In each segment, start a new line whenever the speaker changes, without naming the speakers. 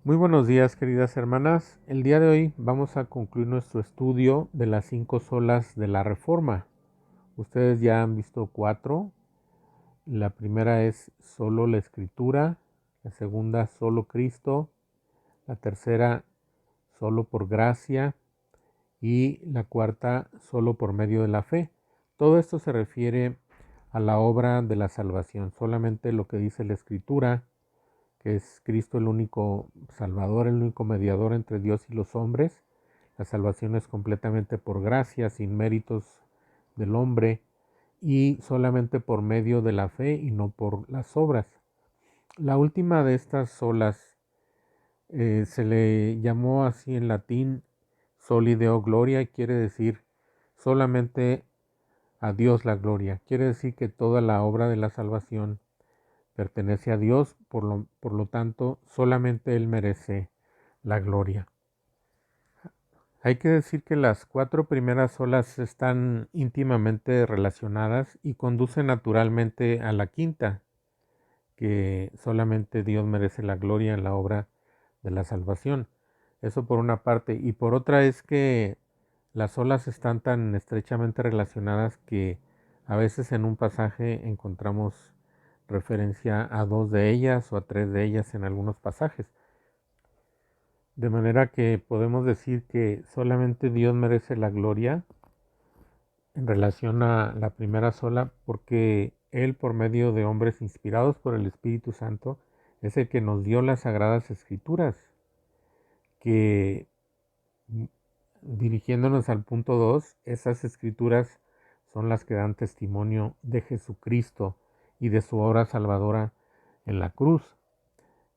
Muy buenos días, queridas hermanas. El día de hoy vamos a concluir nuestro estudio de las 5 solas de la Reforma. Ustedes ya han visto 4. La primera es solo la Escritura, la segunda solo Cristo, la tercera solo por gracia y la cuarta solo por medio de la fe. Todo esto se refiere a la obra de la salvación, solamente lo que dice la Escritura, que es Cristo el único Salvador, el único mediador entre Dios y los hombres. La salvación es completamente por gracia, sin méritos del hombre y solamente por medio de la fe y no por las obras. La última de estas solas se le llamó así en latín soli deo gloria y quiere decir solamente a Dios la gloria. Quiere decir que toda la obra de la salvación pertenece a Dios, por lo tanto, solamente Él merece la gloria. Hay que decir que las 4 primeras olas están íntimamente relacionadas y conducen naturalmente a la quinta, que solamente Dios merece la gloria en la obra de la salvación. Eso por una parte. Y por otra es que las olas están tan estrechamente relacionadas que a veces en un pasaje encontramos referencia a 2 de ellas o a 3 de ellas en algunos pasajes. De manera que podemos decir que solamente Dios merece la gloria en relación a la primera sola porque Él por medio de hombres inspirados por el Espíritu Santo es el que nos dio las sagradas escrituras que dirigiéndonos al punto 2, esas escrituras son las que dan testimonio de Jesucristo y de su obra salvadora en la cruz.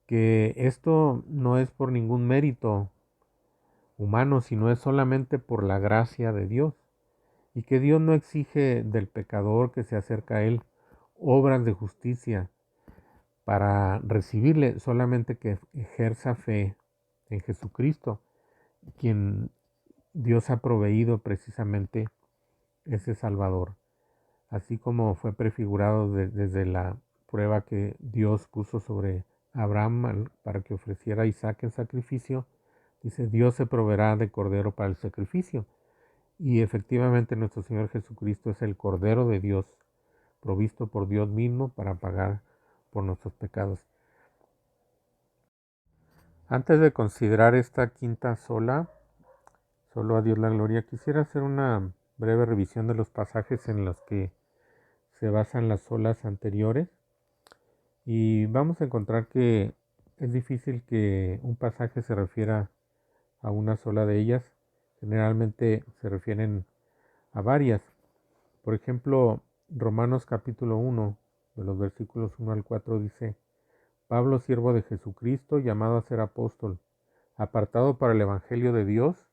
Que esto no es por ningún mérito humano, sino es solamente por la gracia de Dios. Y que Dios no exige del pecador que se acerca a Él obras de justicia para recibirle, solamente que ejerza fe en Jesucristo, quien Dios ha proveído precisamente ese Salvador, así como fue prefigurado desde la prueba que Dios puso sobre Abraham para que ofreciera a Isaac en sacrificio. Dice, Dios se proveerá de cordero para el sacrificio. Y efectivamente nuestro Señor Jesucristo es el Cordero de Dios, provisto por Dios mismo para pagar por nuestros pecados. Antes de considerar esta quinta sola, solo a Dios la gloria, quisiera hacer una breve revisión de los pasajes en los que se basan las solas anteriores. Y vamos a encontrar que es difícil que un pasaje se refiera a una sola de ellas. Generalmente se refieren a varias. Por ejemplo, Romanos capítulo 1, de los versículos 1 al 4 dice, Pablo, siervo de Jesucristo, llamado a ser apóstol, apartado para el Evangelio de Dios,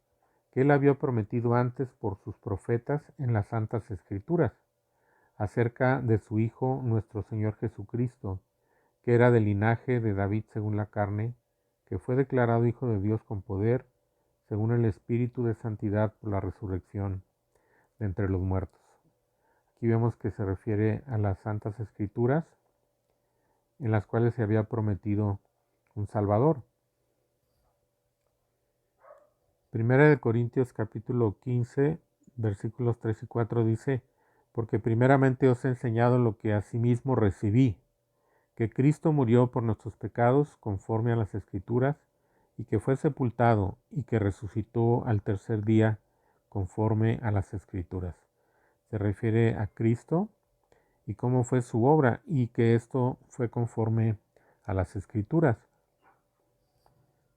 que él había prometido antes por sus profetas en las Santas Escrituras, acerca de su Hijo nuestro Señor Jesucristo, que era del linaje de David según la carne, que fue declarado Hijo de Dios con poder, según el Espíritu de Santidad por la resurrección de entre los muertos. Aquí vemos que se refiere a las Santas Escrituras, en las cuales se había prometido un Salvador. Primera de Corintios capítulo 15, versículos 3 y 4 dice, porque primeramente os he enseñado lo que asimismo recibí, que Cristo murió por nuestros pecados conforme a las Escrituras, y que fue sepultado y que resucitó al tercer día conforme a las Escrituras. Se refiere a Cristo y cómo fue su obra y que esto fue conforme a las Escrituras.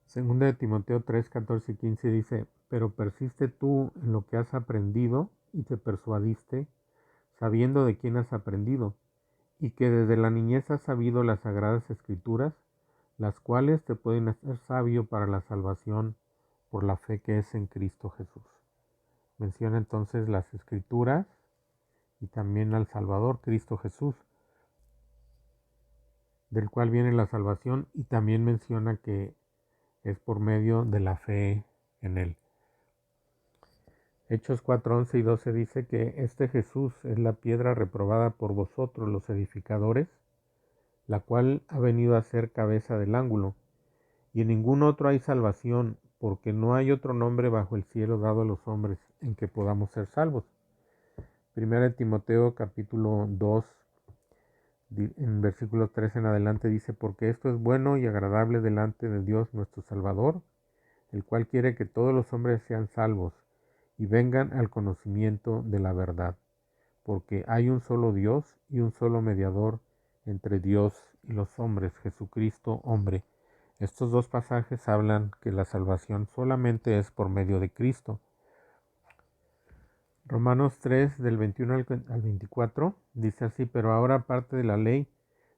Segunda de Timoteo 3, 14 y 15 dice, pero persiste tú en lo que has aprendido y te persuadiste, sabiendo de quién has aprendido, y que desde la niñez has sabido las sagradas escrituras, las cuales te pueden hacer sabio para la salvación por la fe que es en Cristo Jesús. Menciona entonces las escrituras y también al Salvador, Cristo Jesús, del cual viene la salvación, y también menciona que es por medio de la fe en Él. Hechos 4, 11 y 12 dice que este Jesús es la piedra reprobada por vosotros los edificadores, la cual ha venido a ser cabeza del ángulo, y en ningún otro hay salvación, porque no hay otro nombre bajo el cielo dado a los hombres en que podamos ser salvos. Primera de Timoteo capítulo 2, en versículo 3 en adelante dice, porque esto es bueno y agradable delante de Dios nuestro Salvador, el cual quiere que todos los hombres sean salvos y vengan al conocimiento de la verdad, porque hay un solo Dios y un solo mediador entre Dios y los hombres, Jesucristo hombre. Estos dos pasajes hablan que la salvación solamente es por medio de Cristo. Romanos 3 del 21 al 24 dice así, pero ahora aparte de la ley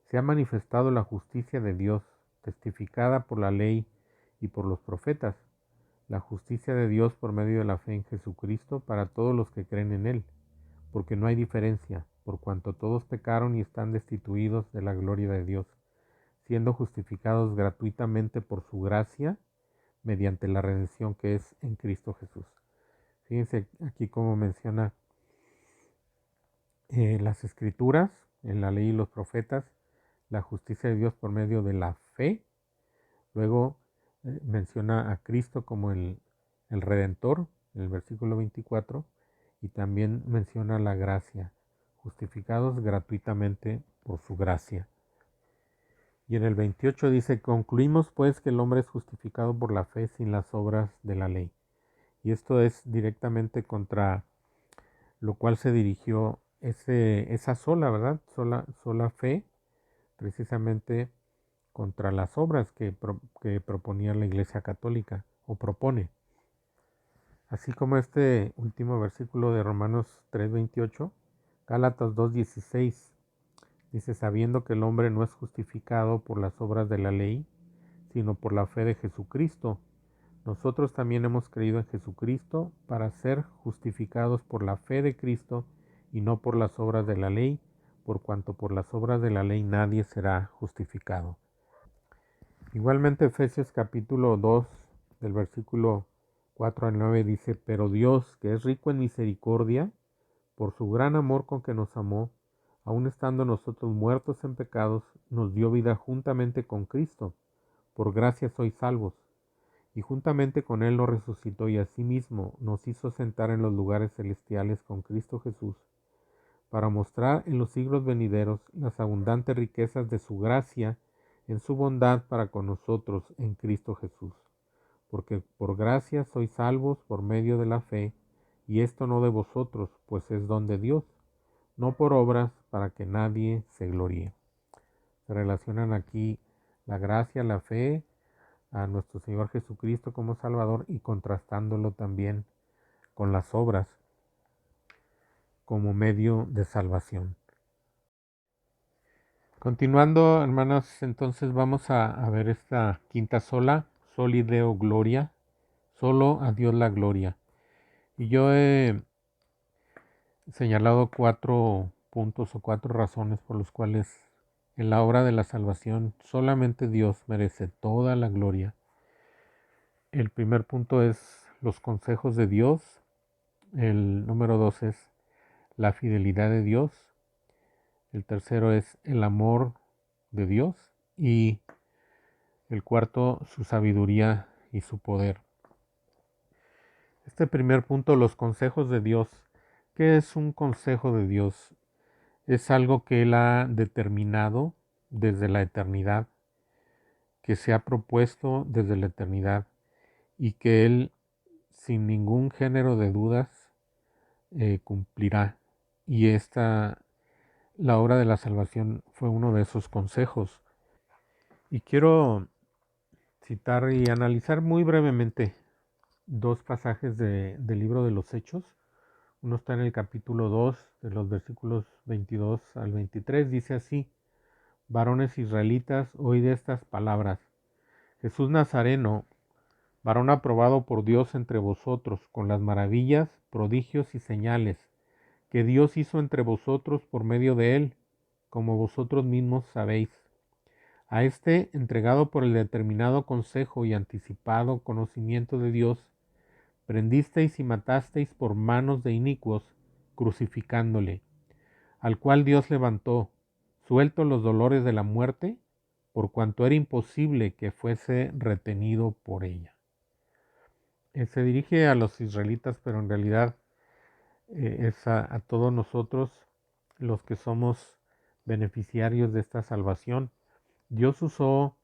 se ha manifestado la justicia de Dios, testificada por la ley y por los profetas, la justicia de Dios por medio de la fe en Jesucristo para todos los que creen en Él, porque no hay diferencia, por cuanto todos pecaron y están destituidos de la gloria de Dios, siendo justificados gratuitamente por su gracia, mediante la redención que es en Cristo Jesús. Fíjense aquí como menciona las escrituras, en la ley y los profetas, la justicia de Dios por medio de la fe. Luego menciona a Cristo como el Redentor, en el versículo 24, y también menciona la gracia, justificados gratuitamente por su gracia. Y en el 28 dice, concluimos pues que el hombre es justificado por la fe sin las obras de la ley. Y esto es directamente contra lo cual se dirigió esa sola, ¿verdad? Sola fe, precisamente contra las obras que proponía la Iglesia Católica, o propone. Así como este último versículo de Romanos 3:28, Gálatas 2:16, dice, sabiendo que el hombre no es justificado por las obras de la ley, sino por la fe de Jesucristo. Nosotros también hemos creído en Jesucristo para ser justificados por la fe de Cristo y no por las obras de la ley, por cuanto por las obras de la ley nadie será justificado. Igualmente Efesios capítulo 2 del versículo 4 al 9 dice, pero Dios, que es rico en misericordia, por su gran amor con que nos amó, aun estando nosotros muertos en pecados, nos dio vida juntamente con Cristo. Por gracia sois salvos. Y juntamente con Él nos resucitó y asimismo nos hizo sentar en los lugares celestiales con Cristo Jesús, para mostrar en los siglos venideros las abundantes riquezas de su gracia en su bondad para con nosotros en Cristo Jesús. Porque por gracia sois salvos por medio de la fe, y esto no de vosotros, pues es don de Dios, no por obras para que nadie se gloríe. Se relacionan aquí la gracia, la fe, a nuestro Señor Jesucristo como Salvador y contrastándolo también con las obras como medio de salvación. Continuando, hermanos, entonces vamos a ver esta quinta sola, soli Deo gloria, solo a Dios la gloria. Y yo he señalado 4 puntos o 4 razones por los cuales en la obra de la salvación solamente Dios merece toda la gloria. El primer punto es los consejos de Dios. El número 2 es la fidelidad de Dios. El tercero es el amor de Dios. Y el cuarto, su sabiduría y su poder. Este primer punto, los consejos de Dios. ¿Qué es un consejo de Dios? Es algo que Él ha determinado desde la eternidad, que se ha propuesto desde la eternidad y que Él, sin ningún género de dudas, cumplirá. Y la obra de la salvación fue uno de esos consejos. Y quiero citar y analizar muy brevemente 2 pasajes del libro de los Hechos. Uno está en el capítulo 2, de los versículos 22 al 23. Dice así, varones israelitas, oíd estas palabras. Jesús Nazareno, varón aprobado por Dios entre vosotros, con las maravillas, prodigios y señales que Dios hizo entre vosotros por medio de él, como vosotros mismos sabéis. A este, entregado por el determinado consejo y anticipado conocimiento de Dios, prendisteis y matasteis por manos de inicuos, crucificándole, al cual Dios levantó, suelto los dolores de la muerte, por cuanto era imposible que fuese retenido por ella. Se dirige a los israelitas, pero en realidad es a todos nosotros los que somos beneficiarios de esta salvación. Dios usó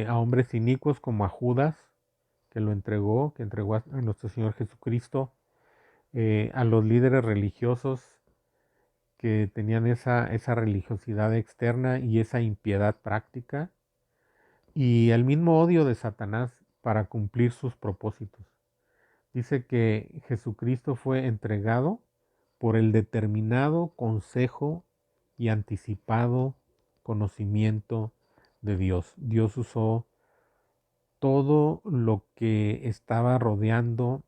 a hombres inicuos como a Judas, que entregó a nuestro Señor Jesucristo, a los líderes religiosos que tenían esa religiosidad externa y esa impiedad práctica, y el mismo odio de Satanás para cumplir sus propósitos. Dice que Jesucristo fue entregado por el determinado consejo y anticipado conocimiento de Dios. Dios usó todo lo que estaba rodeando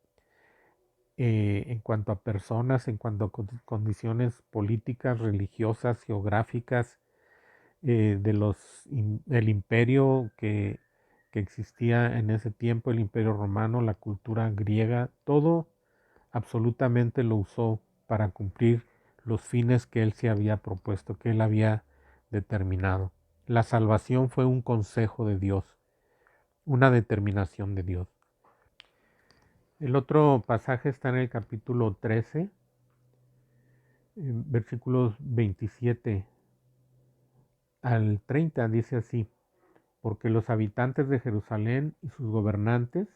en cuanto a personas, en cuanto a condiciones políticas, religiosas, geográficas, del imperio que existía en ese tiempo, el imperio romano, la cultura griega, todo absolutamente lo usó para cumplir los fines que él se había propuesto, que él había determinado. La salvación fue un consejo de Dios, una determinación de Dios. El otro pasaje está en el capítulo 13, versículos 27 al 30, dice así: porque los habitantes de Jerusalén y sus gobernantes,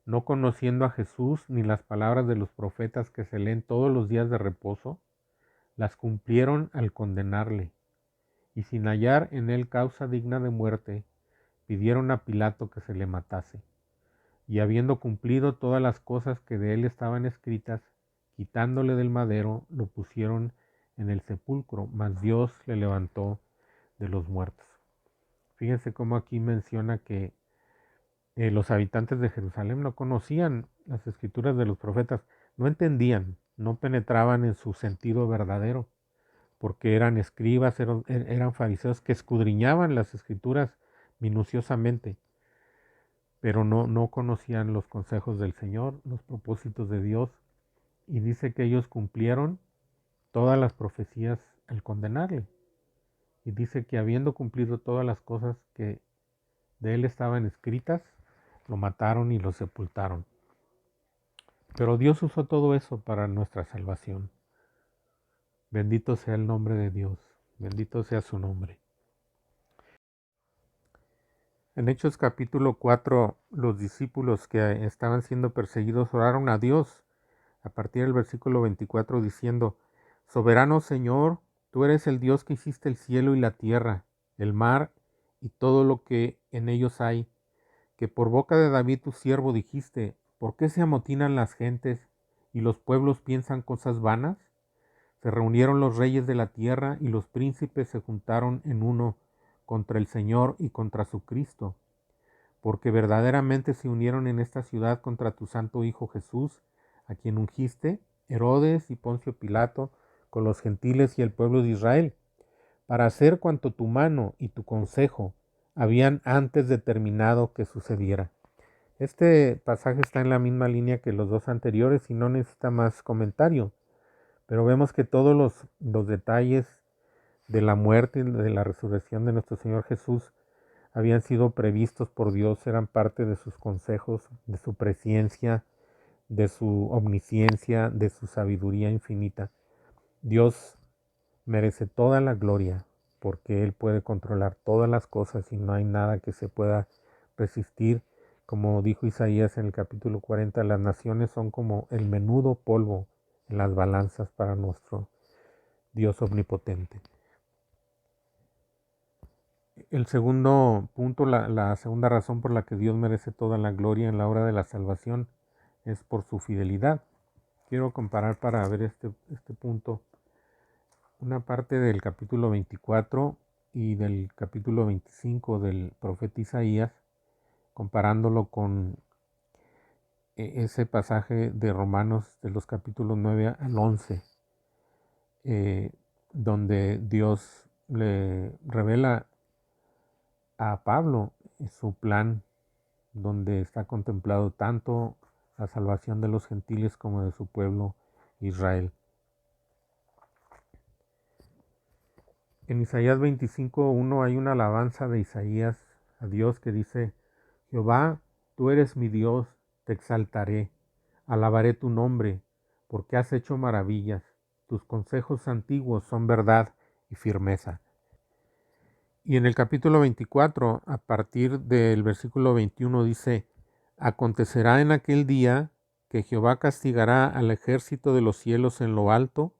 no conociendo a Jesús ni las palabras de los profetas que se leen todos los días de reposo, las cumplieron al condenarle, y sin hallar en él causa digna de muerte, pidieron a Pilato que se le matase. Y habiendo cumplido todas las cosas que de él estaban escritas, quitándole del madero, lo pusieron en el sepulcro, mas Dios le levantó de los muertos. Fíjense cómo aquí menciona que los habitantes de Jerusalén no conocían las escrituras de los profetas, no entendían, no penetraban en su sentido verdadero, porque eran escribas, eran fariseos que escudriñaban las escrituras minuciosamente, pero no conocían los consejos del Señor, los propósitos de Dios, y dice que ellos cumplieron todas las profecías al condenarle. Y dice que habiendo cumplido todas las cosas que de él estaban escritas, lo mataron y lo sepultaron. Pero Dios usó todo eso para nuestra salvación. Bendito sea el nombre de Dios, bendito sea su nombre. En Hechos capítulo 4, los discípulos que estaban siendo perseguidos oraron a Dios a partir del versículo 24 diciendo: soberano Señor, tú eres el Dios que hiciste el cielo y la tierra, el mar y todo lo que en ellos hay, que por boca de David tu siervo dijiste: ¿por qué se amotinan las gentes y los pueblos piensan cosas vanas? Se reunieron los reyes de la tierra y los príncipes se juntaron en uno contra el Señor y contra su Cristo, porque verdaderamente se unieron en esta ciudad contra tu santo Hijo Jesús, a quien ungiste, Herodes y Poncio Pilato, con los gentiles y el pueblo de Israel, para hacer cuanto tu mano y tu consejo habían antes determinado que sucediera. Este pasaje está en la misma línea que los dos anteriores y no necesita más comentario, pero vemos que todos los detalles de la muerte y de la resurrección de nuestro Señor Jesús habían sido previstos por Dios, eran parte de sus consejos, de su presciencia, de su omnisciencia, de su sabiduría infinita. Dios merece toda la gloria porque Él puede controlar todas las cosas y no hay nada que se pueda resistir. Como dijo Isaías en el capítulo 40, las naciones son como el menudo polvo en las balanzas para nuestro Dios omnipotente. El segundo punto, la segunda razón por la que Dios merece toda la gloria en la obra de la salvación es por su fidelidad. Quiero comparar para ver este punto una parte del capítulo 24 y del capítulo 25 del profeta Isaías, comparándolo con ese pasaje de Romanos de los capítulos 9 al 11, donde Dios le revela a Pablo su plan, donde está contemplado tanto la salvación de los gentiles como de su pueblo Israel. En Isaías 25:1 hay una alabanza de Isaías a Dios que dice: Jehová, tú eres mi Dios, te exaltaré, alabaré tu nombre, porque has hecho maravillas, tus consejos antiguos son verdad y firmeza. Y en el capítulo 24, a partir del versículo 21, dice: Acontecerá en aquel día que Jehová castigará al ejército de los cielos en lo alto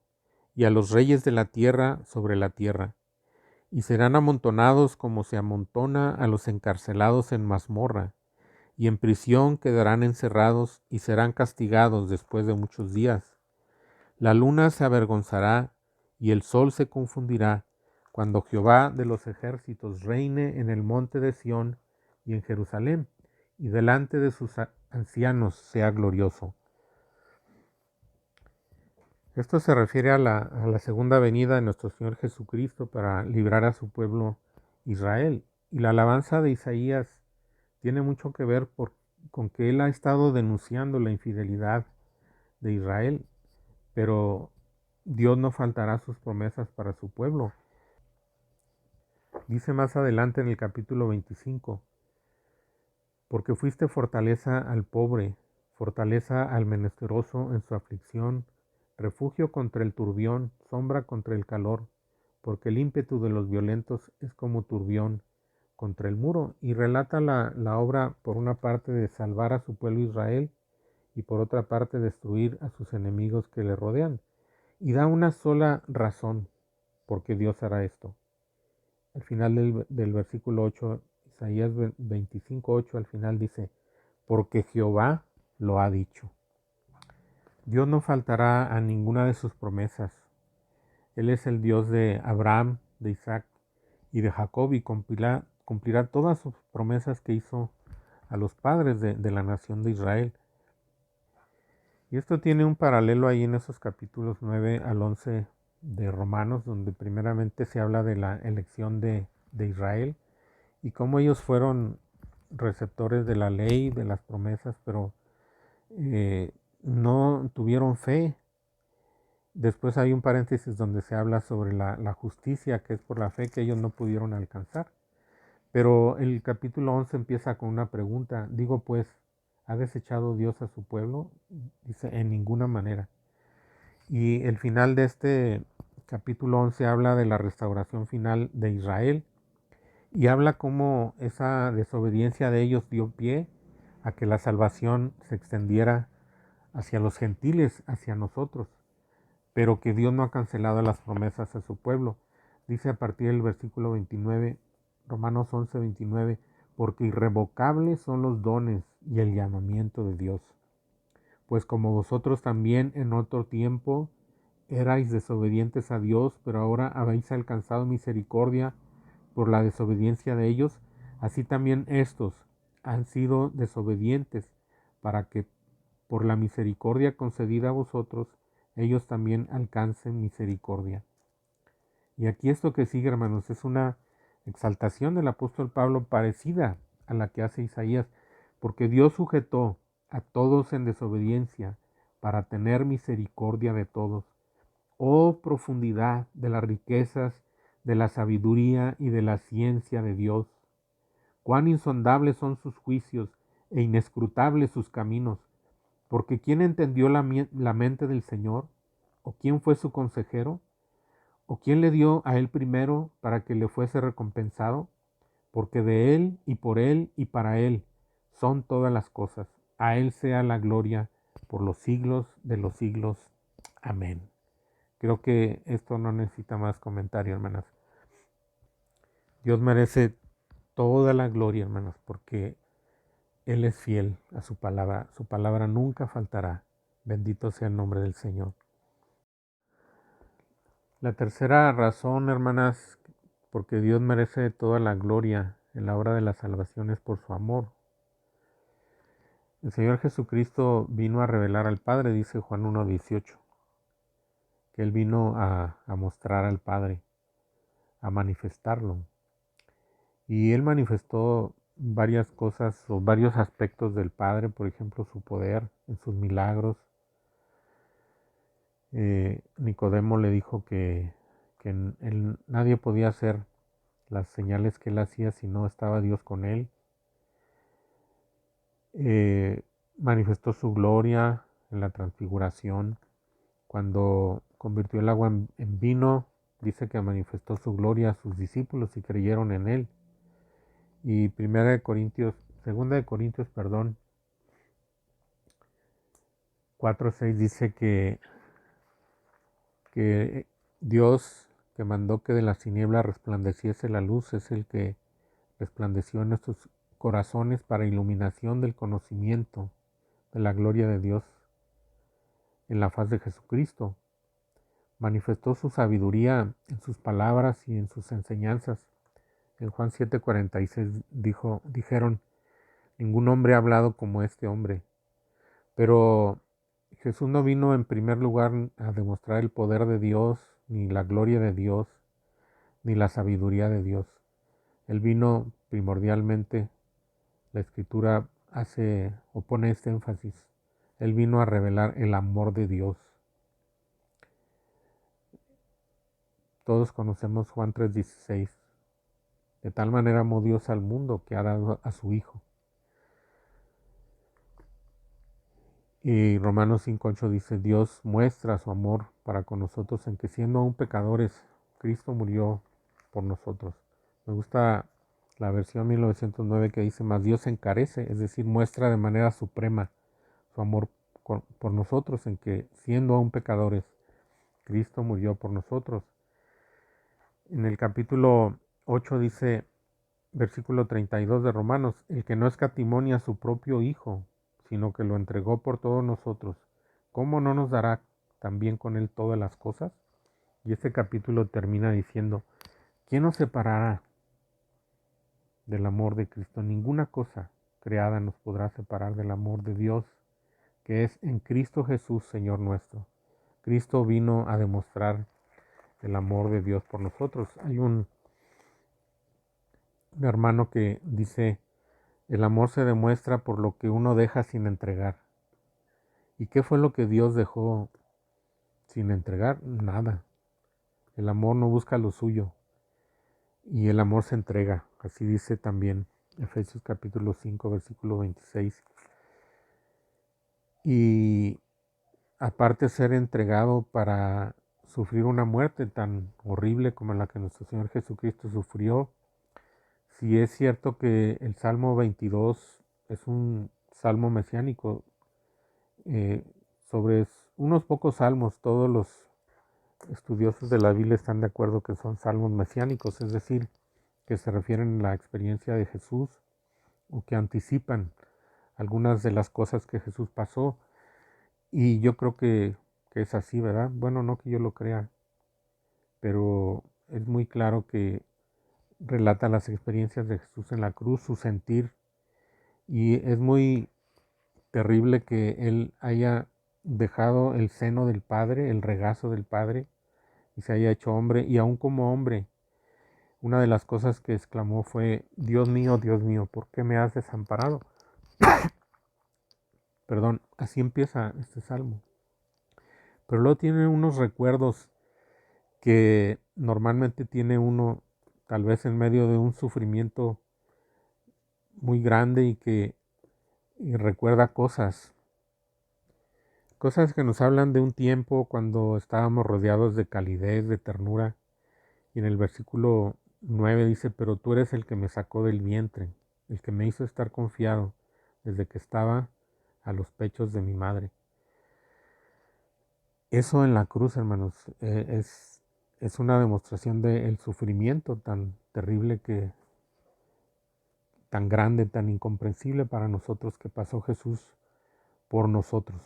y a los reyes de la tierra sobre la tierra, y serán amontonados como se amontona a los encarcelados en mazmorra, y en prisión quedarán encerrados y serán castigados después de muchos días. La luna se avergonzará y el sol se confundirá cuando Jehová de los ejércitos reine en el monte de Sión y en Jerusalén, y delante de sus ancianos sea glorioso. Esto se refiere a la segunda venida de nuestro Señor Jesucristo para librar a su pueblo Israel. Y la alabanza de Isaías tiene mucho que ver con que él ha estado denunciando la infidelidad de Israel, pero Dios no faltará sus promesas para su pueblo. Dice más adelante en el capítulo 25, porque fuiste fortaleza al pobre, fortaleza al menesteroso en su aflicción, refugio contra el turbión, sombra contra el calor, porque el ímpetu de los violentos es como turbión contra el muro. Y relata la obra, por una parte, de salvar a su pueblo Israel y por otra parte destruir a sus enemigos que le rodean. Y da una sola razón por qué Dios hará esto. Al final del versículo 8, Isaías 25:8, al final dice: porque Jehová lo ha dicho. Dios no faltará a ninguna de sus promesas. Él es el Dios de Abraham, de Isaac y de Jacob, y cumplirá todas sus promesas que hizo a los padres de la nación de Israel. Y esto tiene un paralelo ahí en esos capítulos 9 al 11 de Romanos, donde primeramente se habla de la elección de Israel y cómo ellos fueron receptores de la ley, de las promesas, pero no tuvieron fe. Después hay un paréntesis donde se habla sobre la justicia, que es por la fe que ellos no pudieron alcanzar. Pero el capítulo 11 empieza con una pregunta. Digo pues, ¿ha desechado Dios a su pueblo? Dice, en ninguna manera. Y el final de este capítulo 11 habla de la restauración final de Israel y habla cómo esa desobediencia de ellos dio pie a que la salvación se extendiera hacia los gentiles, hacia nosotros, pero que Dios no ha cancelado las promesas a su pueblo. Dice a partir del versículo 29, Romanos 11:29, porque irrevocables son los dones y el llamamiento de Dios. Pues como vosotros también en otro tiempo erais desobedientes a Dios, pero ahora habéis alcanzado misericordia por la desobediencia de ellos, así también estos han sido desobedientes, para que por la misericordia concedida a vosotros, ellos también alcancen misericordia. Y aquí esto que sigue, hermanos, es una exaltación del apóstol Pablo parecida a la que hace Isaías, porque Dios sujetó a todos en desobediencia para tener misericordia de todos. Oh profundidad de las riquezas, de la sabiduría y de la ciencia de Dios. Cuán insondables son sus juicios e inescrutables sus caminos. Porque ¿quién entendió la mente del Señor? ¿O quién fue su consejero? ¿O quién le dio a él primero para que le fuese recompensado? Porque de él y para él son todas las cosas. A él sea la gloria por los siglos de los siglos. Amén. Creo que esto no necesita más comentario, hermanas. Dios merece toda la gloria, hermanas, porque Él es fiel a su palabra. Su palabra nunca faltará. Bendito sea el nombre del Señor. La tercera razón, hermanas, porque Dios merece toda la gloria en la obra de la salvación es por su amor. El Señor Jesucristo vino a revelar al Padre, dice Juan 1:18, que Él vino a mostrar al Padre, a manifestarlo. Y Él manifestó varias cosas o varios aspectos del Padre, por ejemplo, su poder en sus milagros. Nicodemo le dijo que que nadie podía hacer las señales que él hacía si no estaba Dios con él. Manifestó su gloria en la transfiguración. Cuando convirtió el agua en vino, dice que manifestó su gloria a sus discípulos y creyeron en él. Y segunda de Corintios, 4:6 dice que Dios, que mandó que de las tinieblas resplandeciese la luz, es el que resplandeció en nuestros corazones para iluminación del conocimiento de la gloria de Dios en la faz de Jesucristo. Manifestó su sabiduría en sus palabras y en sus enseñanzas. En Juan 7:46 dijeron, ningún hombre ha hablado como este hombre. Pero Jesús no vino en primer lugar a demostrar el poder de Dios, ni la gloria de Dios, ni la sabiduría de Dios. Él vino primordialmente, la Escritura pone este énfasis, Él vino a revelar el amor de Dios. Todos conocemos Juan 3:16. De tal manera amó Dios al mundo que ha dado a su Hijo. Y Romanos 5:8 dice, Dios muestra su amor para con nosotros en que siendo aún pecadores, Cristo murió por nosotros. Me gusta la versión 1909 que dice, más Dios encarece, es decir, muestra de manera suprema su amor por nosotros en que siendo aún pecadores, Cristo murió por nosotros. En el capítulo 8 dice, versículo 32 de Romanos, el que no escatimó a su propio Hijo, sino que lo entregó por todos nosotros, ¿cómo no nos dará también con él todas las cosas? Y este capítulo termina diciendo, ¿quién nos separará del amor de Cristo? Ninguna cosa creada nos podrá separar del amor de Dios, que es en Cristo Jesús, Señor nuestro. Cristo vino a demostrar el amor de Dios por nosotros. Hay un hermano que dice, el amor se demuestra por lo que uno deja sin entregar. ¿Y qué fue lo que Dios dejó sin entregar? Nada. El amor no busca lo suyo y el amor se entrega. Así dice también Efesios capítulo 5, versículo 26. Y aparte de ser entregado para sufrir una muerte tan horrible como la que nuestro Señor Jesucristo sufrió, si es cierto que el Salmo 22 es un salmo mesiánico, sobre unos pocos salmos, todos los estudiosos de la Biblia están de acuerdo que son salmos mesiánicos, es decir, que se refieren a la experiencia de Jesús o que anticipan algunas de las cosas que Jesús pasó. Y yo creo que es así, ¿verdad? Bueno, no que yo lo crea, pero es muy claro que relata las experiencias de Jesús en la cruz, su sentir, y es muy terrible que él haya dejado el seno del Padre, el regazo del Padre, y se haya hecho hombre, y aún como hombre, una de las cosas que exclamó fue, Dios mío, ¿por qué me has desamparado? Perdón, así empieza este salmo. Pero luego tiene unos recuerdos que normalmente tiene uno, tal vez en medio de un sufrimiento muy grande y recuerda cosas que nos hablan de un tiempo cuando estábamos rodeados de calidez, de ternura. Y en el versículo 9 dice, pero tú eres el que me sacó del vientre, el que me hizo estar confiado desde que estaba a los pechos de mi madre. Eso en la cruz, hermanos, es una demostración del sufrimiento tan terrible, tan grande, tan incomprensible para nosotros que pasó Jesús por nosotros.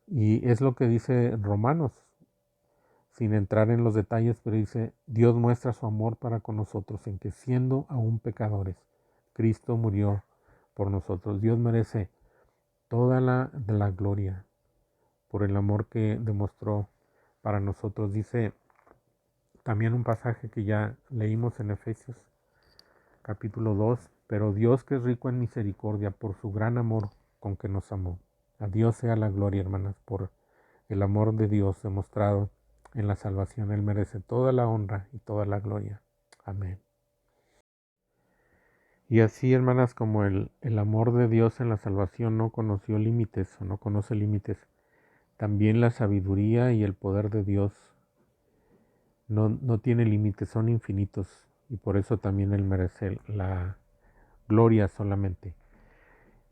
Y es lo que dice Romanos, sin entrar en los detalles, pero dice, Dios muestra su amor para con nosotros en que siendo aún pecadores, Cristo murió por nosotros. Dios merece toda la gloria por el amor que demostró para nosotros. Dice también un pasaje que ya leímos en Efesios capítulo 2, pero Dios que es rico en misericordia por su gran amor con que nos amó. A Dios sea la gloria, hermanas, por el amor de Dios demostrado en la salvación. Él merece toda la honra y toda la gloria. Amén. Y así, hermanas, como el amor de Dios en la salvación no conoció límites o no conoce límites, también la sabiduría y el poder de Dios no tiene límites, son infinitos. Y por eso también Él merece la gloria solamente.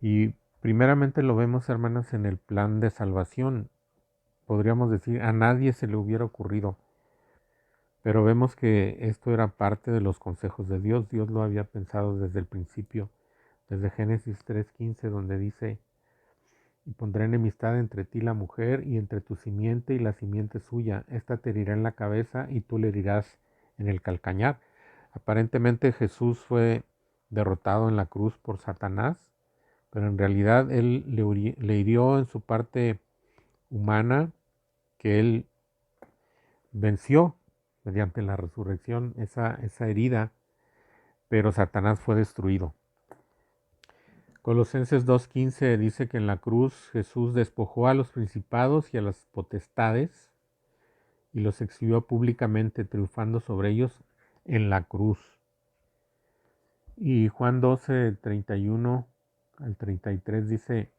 Y primeramente lo vemos, hermanas, en el plan de salvación. Podríamos decir, a nadie se le hubiera ocurrido. Pero vemos que esto era parte de los consejos de Dios. Dios lo había pensado desde el principio, desde Génesis 3:15, donde dice: y pondré enemistad entre ti y la mujer, y entre tu simiente y la simiente suya. Esta te herirá en la cabeza y tú le herirás en el calcañar. Aparentemente Jesús fue derrotado en la cruz por Satanás, pero en realidad él le hirió en su parte humana, que él venció mediante la resurrección esa herida, pero Satanás fue destruido. Colosenses 2:15 dice que en la cruz Jesús despojó a los principados y a las potestades y los exhibió públicamente, triunfando sobre ellos en la cruz. Y Juan 12:31 al 33 dice: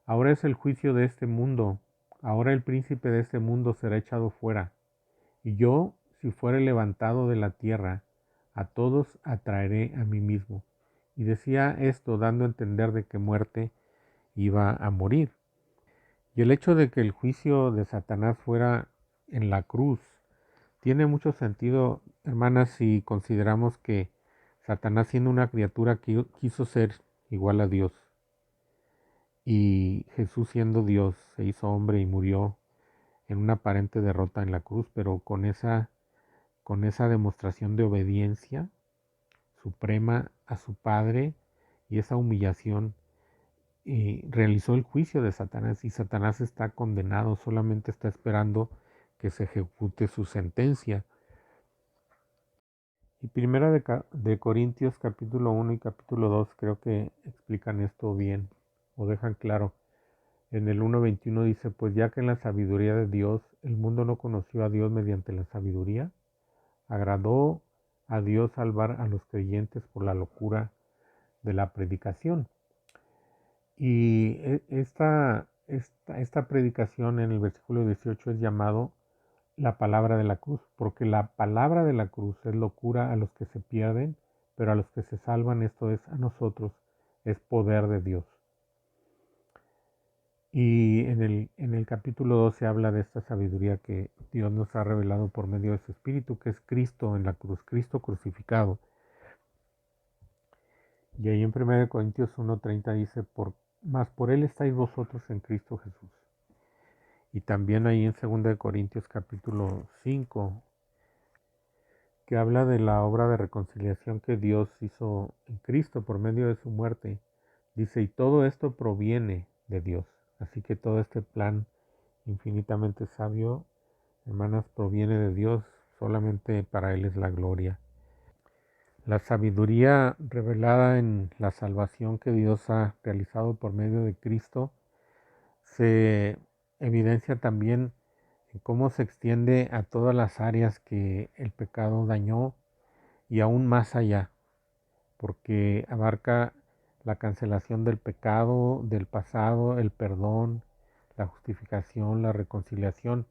ahora es el juicio de este mundo, ahora el príncipe de este mundo será echado fuera. Y yo, si fuere levantado de la tierra, a todos atraeré a mí mismo. Y decía esto dando a entender de que muerte iba a morir. Y el hecho de que el juicio de Satanás fuera en la cruz tiene mucho sentido, hermanas, si consideramos que Satanás, siendo una criatura, quiso ser igual a Dios. Y Jesús, siendo Dios, se hizo hombre y murió en una aparente derrota en la cruz, pero con esa demostración de obediencia suprema a su Padre y esa humillación, realizó el juicio de Satanás, y Satanás está condenado, solamente está esperando que se ejecute su sentencia. Y primera de Corintios capítulo 1 y capítulo 2 creo que explican esto bien, o dejan claro. En el 1:21 dice: pues ya que en la sabiduría de Dios el mundo no conoció a Dios mediante la sabiduría, agradó a Dios salvar a los creyentes por la locura de la predicación. Y esta predicación en el versículo 18 es llamado la palabra de la cruz, porque la palabra de la cruz es locura a los que se pierden, pero a los que se salvan, esto es, a nosotros, es poder de Dios. Y en el capítulo 2 se habla de esta sabiduría que Dios nos ha revelado por medio de su Espíritu, que es Cristo en la cruz, Cristo crucificado. Y ahí en 1 Corintios 1:30 dice: mas por Él estáis vosotros en Cristo Jesús. Y también ahí en 2 Corintios capítulo 5, que habla de la obra de reconciliación que Dios hizo en Cristo por medio de su muerte. Dice: y todo esto proviene de Dios. Así que todo este plan infinitamente sabio, hermanas, proviene de Dios. Solamente para Él es la gloria. La sabiduría revelada en la salvación que Dios ha realizado por medio de Cristo se evidencia también en cómo se extiende a todas las áreas que el pecado dañó y aún más allá, porque abarca la cancelación del pecado, del pasado, el perdón, la justificación, la reconciliación,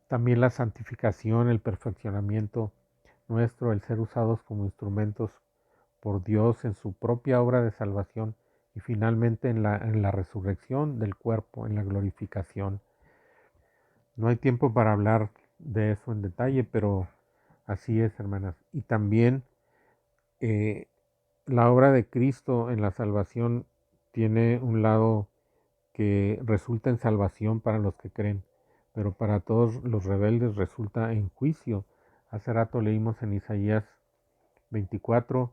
también la santificación, el perfeccionamiento nuestro, el ser usados como instrumentos por Dios en su propia obra de salvación, y finalmente en la resurrección del cuerpo, en la glorificación. No hay tiempo para hablar de eso en detalle, pero así es, hermanas. Y también la obra de Cristo en la salvación tiene un lado que resulta en salvación para los que creen, pero para todos los rebeldes resulta en juicio. Hace rato leímos en Isaías 24: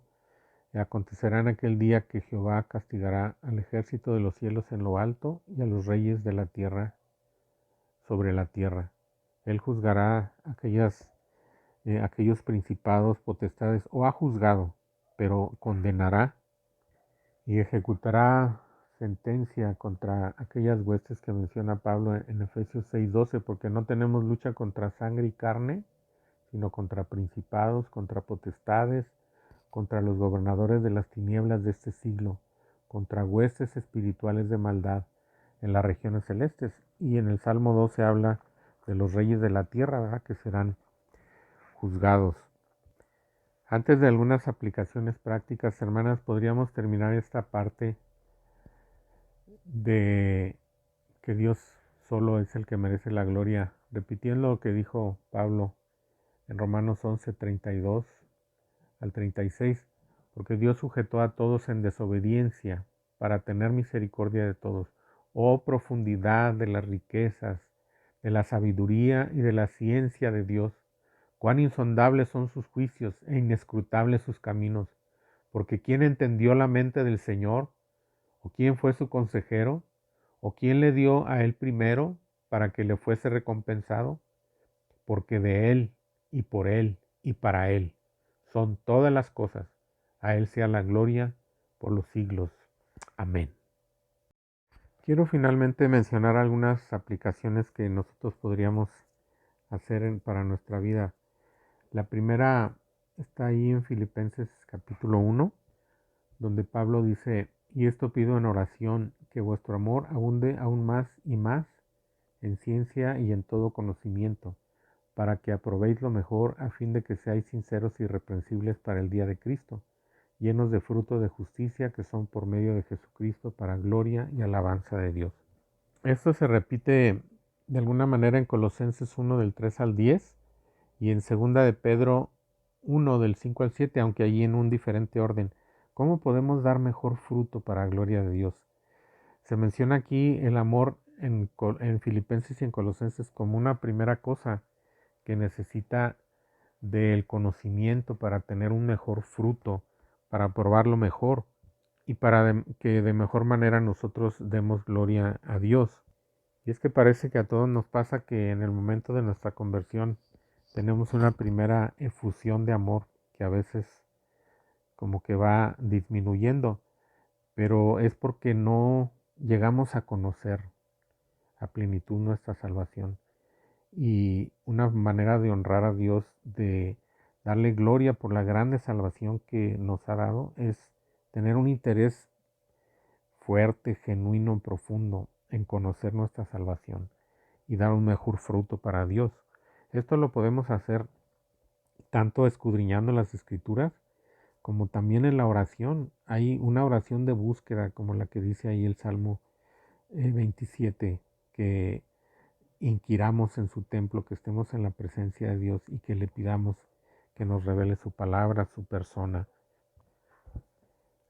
acontecerá en aquel día que Jehová castigará al ejército de los cielos en lo alto y a los reyes de la tierra sobre la tierra. Él juzgará aquellos principados, potestades, o ha juzgado, pero condenará y ejecutará sentencia contra aquellas huestes que menciona Pablo en Efesios 6:12, porque no tenemos lucha contra sangre y carne, sino contra principados, contra potestades, contra los gobernadores de las tinieblas de este siglo, contra huestes espirituales de maldad en las regiones celestes. Y en el Salmo 12 habla de los reyes de la tierra, ¿verdad?, que serán juzgados. Antes de algunas aplicaciones prácticas, hermanas, podríamos terminar esta parte de que Dios solo es el que merece la gloria, repitiendo lo que dijo Pablo en Romanos 11:32 al 36, porque Dios sujetó a todos en desobediencia para tener misericordia de todos. Oh profundidad de las riquezas, de la sabiduría y de la ciencia de Dios, cuán insondables son sus juicios e inescrutables sus caminos, porque ¿quién entendió la mente del Señor? ¿O quién fue su consejero? ¿O quién le dio a él primero para que le fuese recompensado? Porque de él y por él y para él son todas las cosas. A él sea la gloria por los siglos. Amén. Quiero finalmente mencionar algunas aplicaciones que nosotros podríamos hacer para nuestra vida. La primera está ahí en Filipenses capítulo 1, donde Pablo dice: y esto pido en oración, que vuestro amor abunde aún más y más en ciencia y en todo conocimiento, para que aprobéis lo mejor, a fin de que seáis sinceros y irreprensibles para el día de Cristo, llenos de fruto de justicia que son por medio de Jesucristo, para gloria y alabanza de Dios. Esto se repite de alguna manera en Colosenses 1 del 3 al 10 y en 2 de Pedro 1 del 5 al 7, aunque allí en un diferente orden. ¿Cómo podemos dar mejor fruto para gloria de Dios? Se menciona aquí el amor en Filipenses y en Colosenses como una primera cosa que necesita del conocimiento para tener un mejor fruto, para probarlo mejor y para que de mejor manera nosotros demos gloria a Dios. Y es que parece que a todos nos pasa que en el momento de nuestra conversión tenemos una primera efusión de amor que a veces como que va disminuyendo, pero es porque no llegamos a conocer a plenitud nuestra salvación. Y una manera de honrar a Dios, de darle gloria por la grande salvación que nos ha dado, es tener un interés fuerte, genuino, profundo en conocer nuestra salvación y dar un mejor fruto para Dios. Esto lo podemos hacer tanto escudriñando las escrituras como también en la oración. Hay una oración de búsqueda como la que dice ahí el Salmo 27, que inquiramos en su templo, que estemos en la presencia de Dios y que le pidamos que nos revele su palabra, su persona.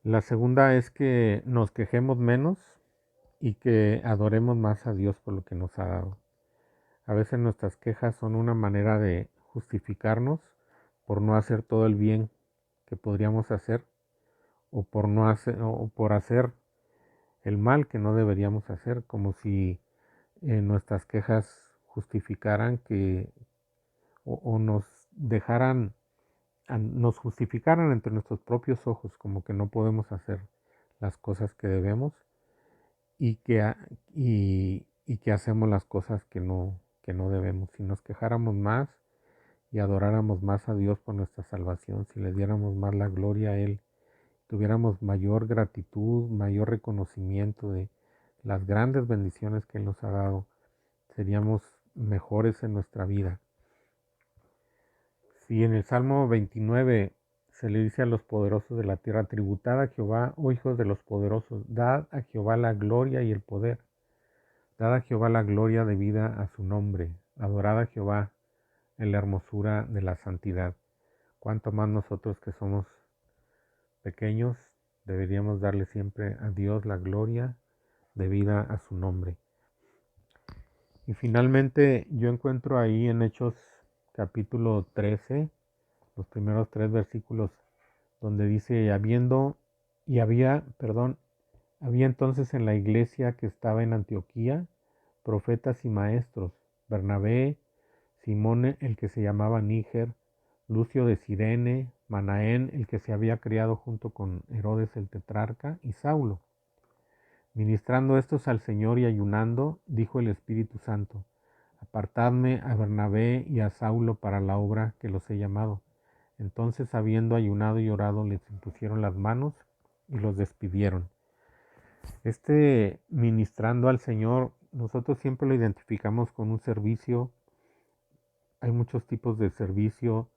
La segunda es que nos quejemos menos y que adoremos más a Dios por lo que nos ha dado. A veces nuestras quejas son una manera de justificarnos por no hacer todo el bien que podríamos hacer o por hacer el mal que no deberíamos hacer, como si nuestras quejas justificaran que o nos dejaran, nos justificaran entre nuestros propios ojos, como que no podemos hacer las cosas que debemos y que hacemos las cosas que no debemos. Si nos quejáramos más y adoráramos más a Dios por nuestra salvación, si le diéramos más la gloria a Él, tuviéramos mayor gratitud, mayor reconocimiento de las grandes bendiciones que Él nos ha dado, seríamos mejores en nuestra vida. Si en el Salmo 29 se le dice a los poderosos de la tierra: tributad a Jehová, oh hijos de los poderosos, dad a Jehová la gloria y el poder, dad a Jehová la gloria debida a su nombre, adorad a Jehová en la hermosura de la santidad. Cuanto más nosotros que somos pequeños deberíamos darle siempre a Dios la gloria debida a su nombre. Y finalmente yo encuentro ahí en Hechos capítulo 13, los primeros 3 versículos, donde dice: había entonces en la iglesia que estaba en Antioquía profetas y maestros: Bernabé, Simón el que se llamaba Níger, Lucio de Cirene, Manaén el que se había criado junto con Herodes el tetrarca, y Saulo. Ministrando estos al Señor y ayunando, dijo el Espíritu Santo: Apartadme a Bernabé y a Saulo para la obra que los he llamado. Entonces, habiendo ayunado y orado, les impusieron las manos y los despidieron. Ministrando al Señor, nosotros siempre lo identificamos con un servicio. Hay muchos tipos de servicio.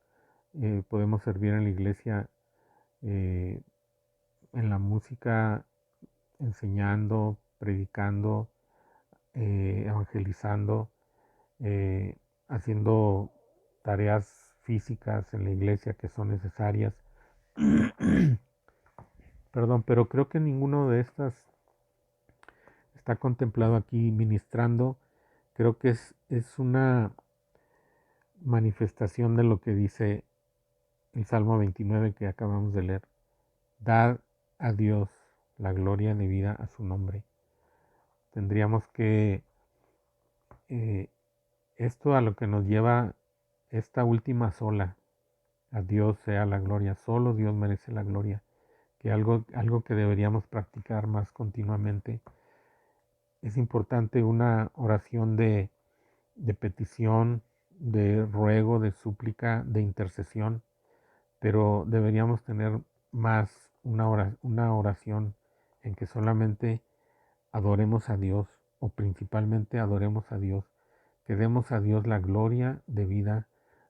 Podemos servir en la iglesia, en la música, enseñando, predicando, evangelizando, eh, haciendo tareas físicas en la iglesia que son necesarias. Perdón, pero creo que ninguno de estas está contemplado aquí. Ministrando. Creo que es una manifestación de lo que dice el Salmo 29 que acabamos de leer. Dad a Dios la gloria debida a su nombre. Tendríamos que, esto a lo que nos lleva esta última sola: a Dios sea la gloria, solo Dios merece la gloria, que algo que deberíamos practicar más continuamente. Es importante una oración de petición, de ruego, de súplica, de intercesión, pero deberíamos tener más una oración en que solamente adoremos a Dios, o principalmente adoremos a Dios, que demos a Dios la gloria debida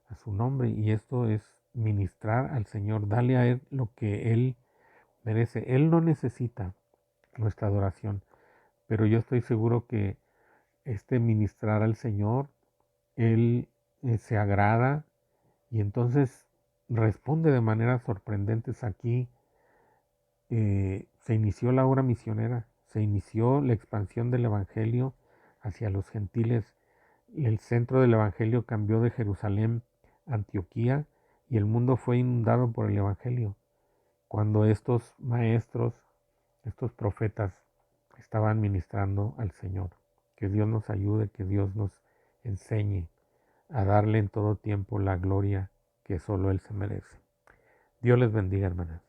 a su nombre. Y esto es ministrar al Señor, darle a Él lo que Él merece. Él no necesita nuestra adoración, pero yo estoy seguro que ministrar al Señor, Él se agrada y entonces responde de maneras sorprendentes. Aquí se inició la obra misionera, se inició la expansión del Evangelio hacia los gentiles. El centro del Evangelio cambió de Jerusalén a Antioquía y el mundo fue inundado por el Evangelio. Cuando estos maestros, estos profetas estaban ministrando al Señor. Que Dios nos ayude, que Dios nos enseñe a darle en todo tiempo la gloria que solo Él se merece. Dios les bendiga, hermanas.